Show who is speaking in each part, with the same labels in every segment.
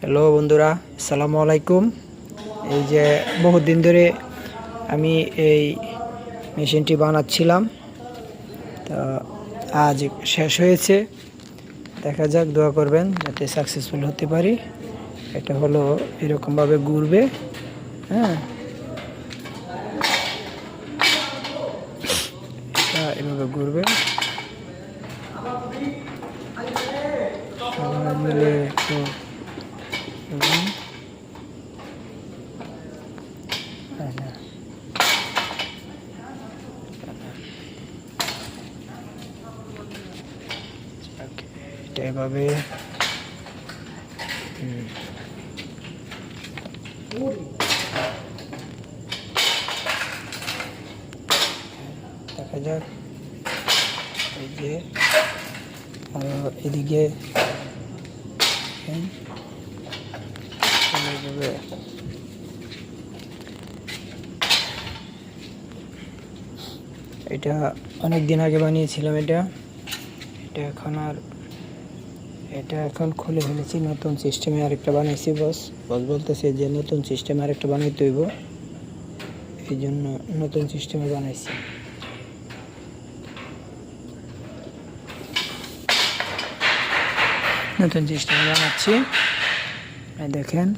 Speaker 1: Hello বন্ধুরা, আসসালামু আলাইকুম। এই যে বহুত দিন ধরে আমি এই মেশিনটি বানাচ্ছিলাম, তা আজ শেষ হয়েছে। দেখা যাক, দোয়া করবেন যাতে সাকসেসফুল হতে পারি। এটা হলো এরকমভাবে ঘুরবে। হ্যাঁ, এটা এভাবে ঘুরবে। সবাই মিলে একটু এটা এভাবে দেখা যাক। এই যে এদিকে এটা অনেক দিন আগে বানিয়েছিলাম। এটা এখন খুলে ফেলেছি। নতুন সিস্টেমে আরেকটা বানাইছি। বস বলতেছে যে নতুন সিস্টেমে আরেকটা বানাইতে হইব, এই জন্য নতুন সিস্টেমে বানাইছি। নতুন সিস্টেমে বানাচ্ছি। দেখেন,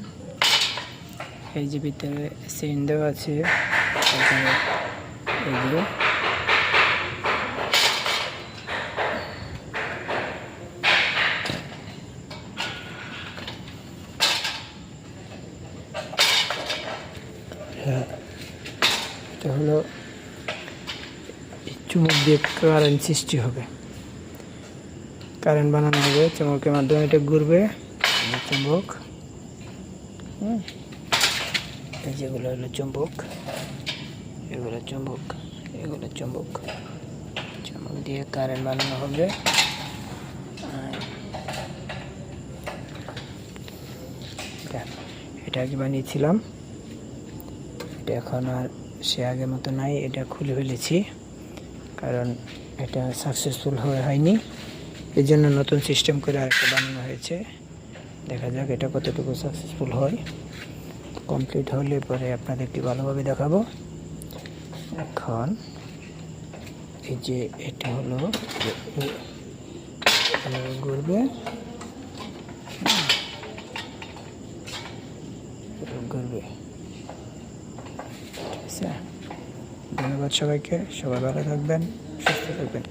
Speaker 1: এই যে ভিতরে সিন দেওয়া আছে, এইগুলো এটা হলো চুমুক দিয়ে কারেন্ট সৃষ্টি হবে, কারেন্ট বানানো হবে চুমুকের মাধ্যমে। এটা ঘুরবে চুম্বক। এই যেগুলো হলো চুম্বক, এগুলো চুম্বক, এগুলো চুম্বক। চুম্বক দিয়ে কারেন্ট বানানো হবে। এটা আগে বানিয়েছিলাম, এটা এখন আর সে আগের মতো নাই। এটা খুলে ফেলেছি কারণ এটা সাকসেসফুল হয়নি, এই জন্য নতুন সিস্টেম করে আরেকটা বানানো হয়েছে। দেখা যাক এটা কতটুকু সাকসেসফুল হয়। কমপ্লিট হলে পরে আপনাদেরকে ভালোভাবে দেখাবো। এখন এই যে এটা হলো ঘুরবে, ঘুরবে। ঠিক আছে, ধন্যবাদ সবাইকে। সবাই ভালো থাকবেন, সুস্থ থাকবেন।